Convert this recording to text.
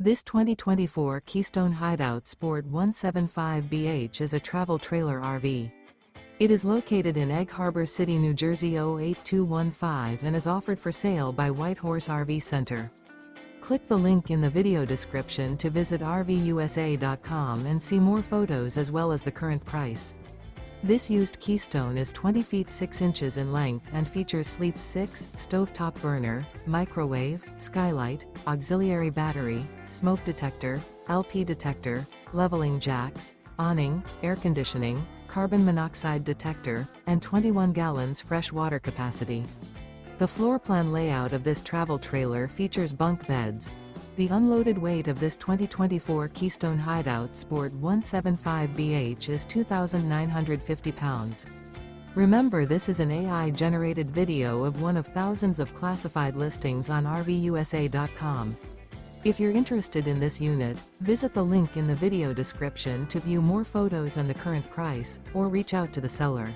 This 2024 Keystone Hideout Sport 175BH is a travel trailer RV. It is located in Egg Harbor City, New Jersey 08215 and is offered for sale by White Horse RV Center. Click the link in the video description to visit RVUSA.com and see more photos as well as the current price. This used Keystone is 20 feet 6 inches in length and features Sleep 6, stovetop burner, microwave, skylight, auxiliary battery, smoke detector, LP detector, leveling jacks, awning, air conditioning, carbon monoxide detector, and 21 gallons fresh water capacity. The floor plan layout of this travel trailer features bunk beds. The unloaded weight of this 2024 Keystone Hideout Sport 175BH is 2,950 pounds. Remember, this is an AI-generated video of one of thousands of classified listings on RVUSA.com. If you're interested in this unit, visit the link in the video description to view more photos and the current price, or reach out to the seller.